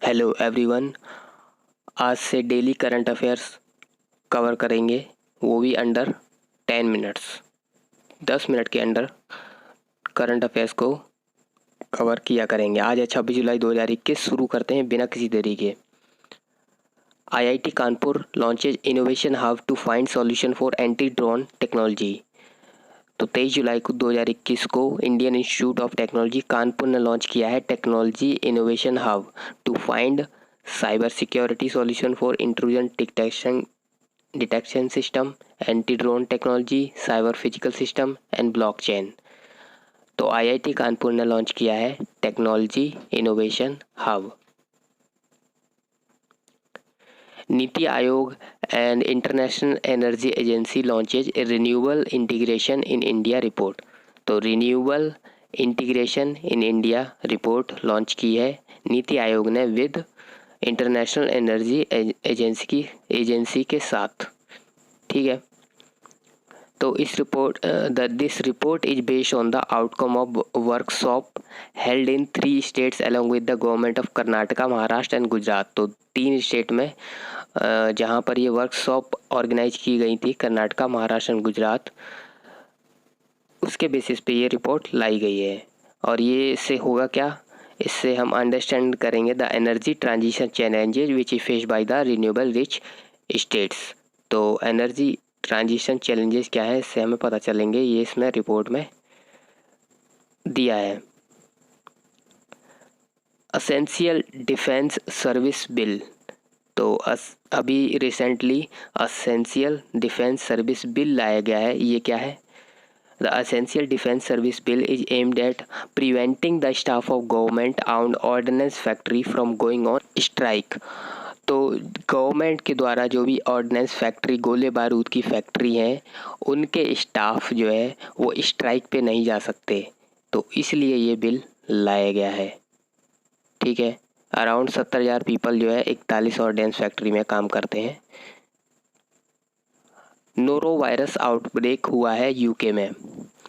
Hello everyone. आज से daily current affairs cover करेंगे, वो भी अंडर 10 मिनट्स। 10 मिनट के अंडर करंट अफेयर्स को कवर किया करेंगे। आज है 26 जुलाई 2021। शुरू करते हैं बिना किसी देरी के। IIT Kanpur launches innovation hub to find solution for anti drone technology. तो 23 जुलाई को 2021 को Indian Institute of Technology Kanpur ने लॉन्च किया है technology innovation hub to find cyber security solution for intrusion detection system, anti drone technology, cyber physical system and blockchain. तो IIT Kanpur ने launch किया है technology innovation hub. NITI Aayog and International Energy Agency launches renewable integration in India report. तो renewable integration in India report launch की है नीति आयोग ने with international Energy agency के साथ। ठीक है। तो इस report this report is based on the outcome of workshop held in 3 states along with the government of Karnataka, Maharashtra and Gujarat. तो 3 स्टेट में जहाँ पर ये वर्कशॉप ऑर्गेनाइज की गई थी, कर्नाटका, महाराष्ट्र एंड गुजरात, उसके बेसिस पे ये रिपोर्ट लाई गई है। और ये इससे होगा क्या, इससे हम अंडरस्टैंड करेंगे the energy transition challenges which is faced by the renewable rich states. तो एनर्जी ट्रांजिशन चैलेंजेस क्या है, इससे हमें पता चलेंगे, ये इसमें रिपोर्ट में दिया है। Essential defence service bill. तो अभी recently essential defence service bill लाया गया है। ये क्या है? The essential defence service bill is aimed at preventing the staff of government owned ordnance factory from going on strike. तो गवर्नमेंट के द्वारा जो भी ऑर्डिनेंस फैक्ट्री, गोले बारूद की फैक्ट्री हैं, उनके स्टाफ जो है वो स्ट्राइक पे नहीं जा सकते। तो इसलिए ये बिल लाया गया है। ठीक है। अराउंड 70,000 पीपल जो है 41 ऑर्डिनेंस फैक्ट्री में काम करते हैं। नोरो वायरस आउटब्रेक हुआ है यूके में।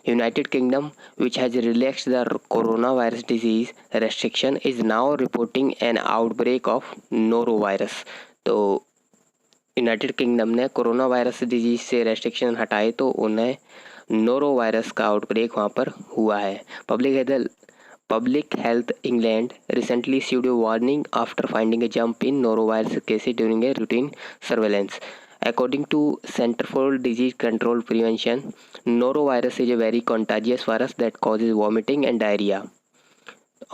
United kingdom which has relaxed the corona virus disease restriction is now reporting N outbreak of noro virus. तो यूनाइटेड किंगडम ने कोरोना वायरस डिजीज से रेस्ट्रिक्शन हटाए तो उन्हें नोरो वायरस का आउटब्रेक वहाँ पर हुआ है। Public Health England recently issued a warning after finding a jump in norovirus cases during a routine surveillance. According to Center for Disease Control Prevention, norovirus is a very contagious virus that causes vomiting and diarrhea.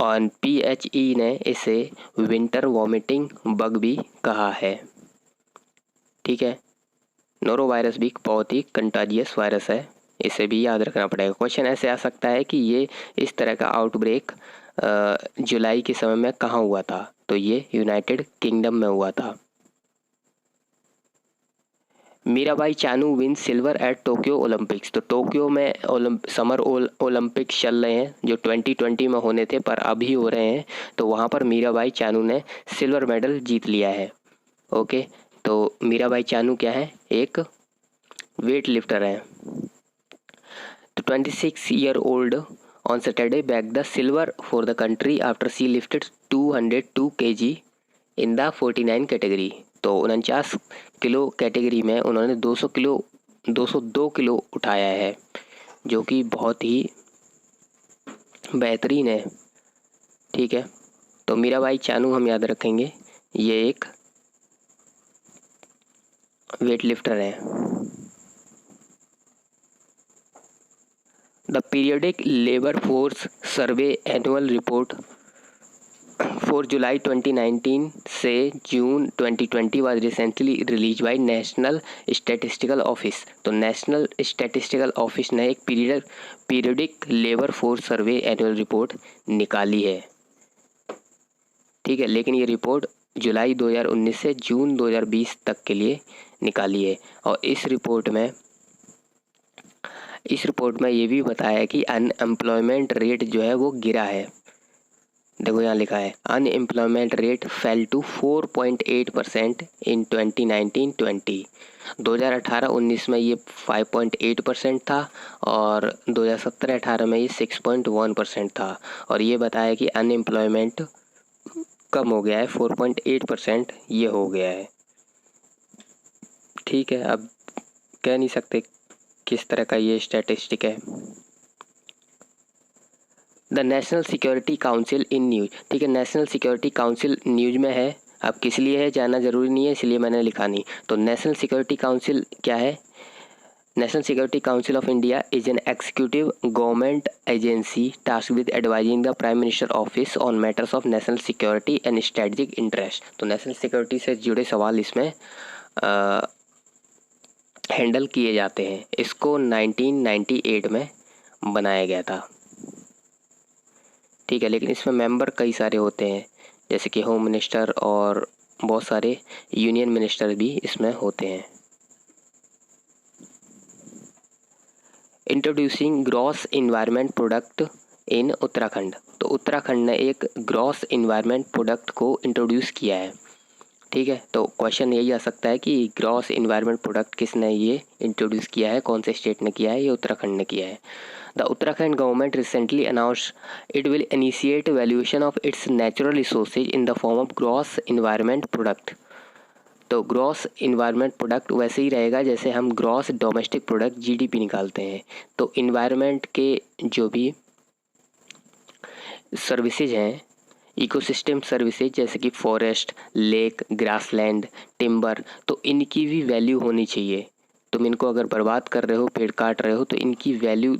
और PHE ने इसे winter vomiting bug भी कहा है। ठीक है। Norovirus भी बहुत ही कंटाजियस वायरस है, इसे भी याद रखना पड़ेगा। क्वेश्चन ऐसे आ सकता है कि ये इस तरह का आउटब्रेक जुलाई के समय में कहाँ हुआ था? तो ये यूनाइटेड किंगडम में हुआ था। Mirabai Chanu win silver at Tokyo Olympics. तो टोक्यो में समर ओलंपिक्स चल रहे हैं जो 2020 में होने थे पर अभी हो रहे हैं। तो वहाँ पर मीराबाई चानू ने सिल्वर मेडल जीत लिया है। ओके। तो मीराबाई चानू क्या है? एक वेट लिफ्टर है। The 26-year-old on Saturday bagged the silver for the country after she lifted 202 kg in the 49 category. तो 49 किलो कैटेगरी में उन्होंने 202 किलो उठाया है, जो कि बहुत ही बेहतरीन है। ठीक है। तो मीराबाई चानू हम याद रखेंगे, ये एक वेट लिफ्टर है। The periodic labor force survey annual report for July 2019 से जून 2020 was recently released by National Statistical Office। तो नेशनल स्टैटिस्टिकल ऑफिस ने एक periodic labour force survey annual report निकाली है। ठीक है। लेकिन ये रिपोर्ट जुलाई 2019 से जून 2020 तक के लिए निकाली है। और इस रिपोर्ट में ये भी बताया कि अनएम्प्लॉयमेंट रेट जो है वो गिरा है। देखो यहाँ लिखा है अनएम्प्लॉयमेंट रेट फेल टू 4.8% इन 2019-20। 2018-19 में ये 5.8% था और 2017-18 में ये 6.1% था। और ये बताया कि अनएम्प्लॉयमेंट कम हो गया है, 4.8% ये हो गया है। ठीक है, अब कह नहीं सकते किस तरह का ये स्टैटिस्टिक है। The national security council in news, ठीक है, नेशनल सिक्योरिटी काउंसिल न्यूज में है। अब किस लिए है जानना ज़रूरी नहीं है, इसलिए मैंने लिखा नहीं। तो नेशनल सिक्योरिटी काउंसिल क्या है? National security council of India is an executive government agency task with advising the prime minister office on matters of national security and strategic interest. तो नेशनल सिक्योरिटी से जुड़े सवाल इसमें हैंडल किए जाते हैं। इसको 1998 में बनाया गया था। ठीक है, लेकिन इसमें मेंबर कई सारे होते हैं, जैसे कि होम मिनिस्टर और बहुत सारे यूनियन मिनिस्टर भी इसमें होते हैं। Introducing gross environment product in Uttarakhand. तो उत्तराखंड ने एक ग्रॉस इन्वायरमेंट प्रोडक्ट को इंट्रोड्यूस किया है। ठीक है, तो क्वेश्चन यही आ सकता है कि ग्रॉस इन्वायरमेंट प्रोडक्ट किसने ये इंट्रोड्यूस किया है, कौन से स्टेट ने किया है? ये उत्तराखंड ने किया है। The Uttarakhand government recently announced it will initiate valuation of its natural resources in the form of gross environment product. तो ग्रॉस इन्वायरमेंट प्रोडक्ट वैसे ही रहेगा जैसे हम ग्रॉस डोमेस्टिक प्रोडक्ट जीडीपी निकालते हैं। तो इन्वायरमेंट के जो भी सर्विसेज हैं, इकोसिस्टम सर्विसेज, जैसे कि फॉरेस्ट, लेक, ग्रासलैंड, टिम्बर, तो इनकी भी वैल्यू होनी चाहिए। तुम इनको अगर बर्बाद कर रहे हो, पेड़ काट रहे हो, तो इनकी वैल्यू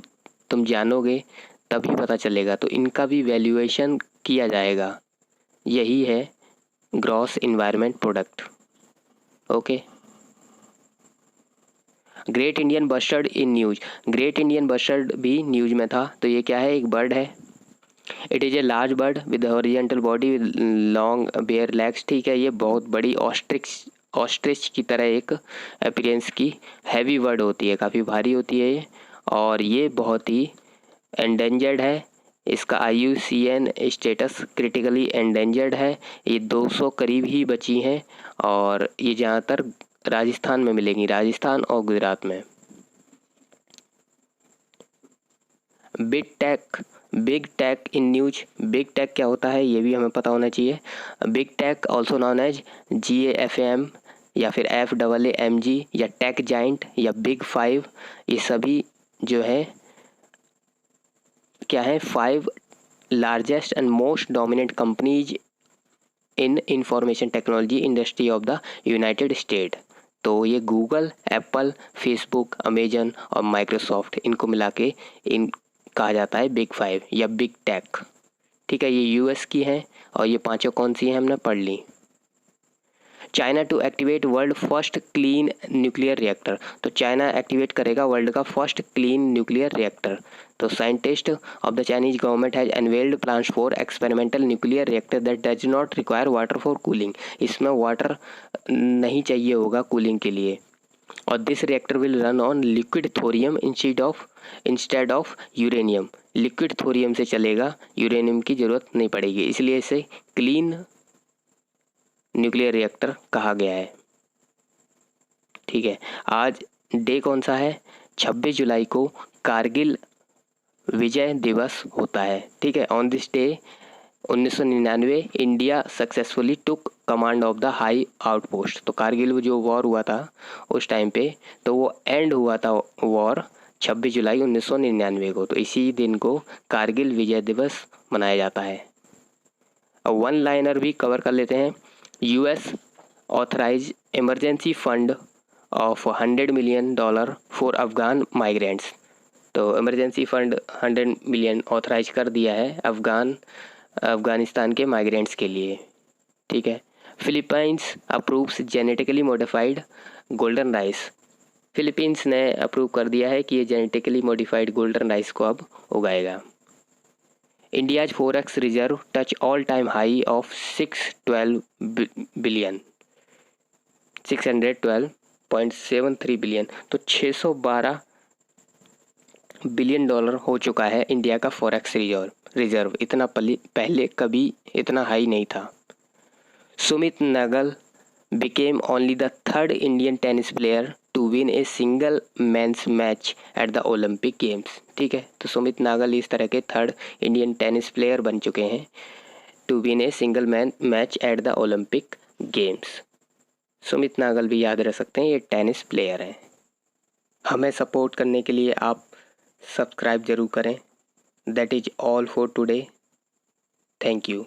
तुम जानोगे तभी पता चलेगा। तो इनका भी वैल्यूएशन किया जाएगा। यही है gross environment product. Okay. Great Indian bustard in news. Great Indian bustard भी न्यूज में था। तो ये क्या है? एक बर्ड है। It is a large bird with horizontal body with long bare legs. ठीक है, ये बहुत बड़ी ऑस्ट्रिच की तरह एक अपीयरेंस की हैवी बर्ड होती है, काफ़ी भारी होती है ये, और ये बहुत ही एंडेंजर्ड है। इसका IUCN स्टेटस क्रिटिकली एंडेंजर्ड है। ये 200 करीब ही बची हैं और ये ज़्यादातर राजस्थान में मिलेंगी, राजस्थान और गुजरात में। Big tech in news. Big tech क्या होता है ये भी हमें पता होना चाहिए। Big tech also known as GAFAM या फिर FAAMG या टेक जाइंट या बिग 5, ये सभी जो है क्या है? 5 largest and most dominant companies in information technology industry of the United state. तो ये गूगल, एप्पल, फेसबुक, अमेजन और माइक्रोसॉफ्ट, इनको मिला के इन कहा जाता है बिग 5 या बिग टेक। ठीक है, ये US की हैं और ये पांचों कौन सी हैं हमने पढ़ ली। China to activate world first clean nuclear reactor. तो चाइना एक्टिवेट करेगा वर्ल्ड का फर्स्ट क्लीन न्यूक्लियर रिएक्टर। तो scientist of the Chinese government has unveiled plans for experimental nuclear reactor that does not require water for cooling. इसमें water नहीं चाहिए होगा cooling के लिए। और this reactor will run on liquid thorium instead of uranium. Liquid thorium से चलेगा, uranium की ज़रूरत नहीं पड़ेगी, इसलिए इसे क्लीन न्यूक्लियर रिएक्टर कहा गया है। ठीक है, आज डे कौन सा है? 26 जुलाई को कारगिल विजय दिवस होता है। ठीक है, on this day 1999 India successfully took command of the high outpost. तो कारगिल जो वॉर हुआ था उस टाइम पे, तो वो एंड हुआ था वॉर 26 जुलाई 1999 को। तो इसी दिन को कारगिल विजय दिवस मनाया जाता है। अब वन लाइनर भी कवर कर लेते हैं। US authorise emergency fund of $100 million for Afghan migrants. तो इमरजेंसी फंड 100 मिलियन ऑथराइज कर दिया है अफगानिस्तान के माइग्रेंट्स के लिए। ठीक है, Philippines approves genetically modified golden rice. Philippines ने अप्रूव कर दिया है कि ये जेनेटिकली मॉडिफाइड गोल्डन राइस को अब उगाएगा। India's forex reserve touch all time high of 612.73 billion. तो $612 बिलियन हो चुका है इंडिया का फॉरेक्स रिजर्व। इतना पहले कभी इतना हाई नहीं था। Sumit Nagal became only the third Indian tennis player to win a single men's match at the Olympic Games। ठीक है, तो सुमित नागल इस तरह के थर्ड इंडियन टेनिस प्लेयर बन चुके हैं to win a single man match at the Olympic games. Sumit Nagal भी याद रख सकते हैं, ये टेनिस प्लेयर हैं। हमें सपोर्ट करने के लिए आप सब्सक्राइब ज़रूर करें। That is all for today. Thank you.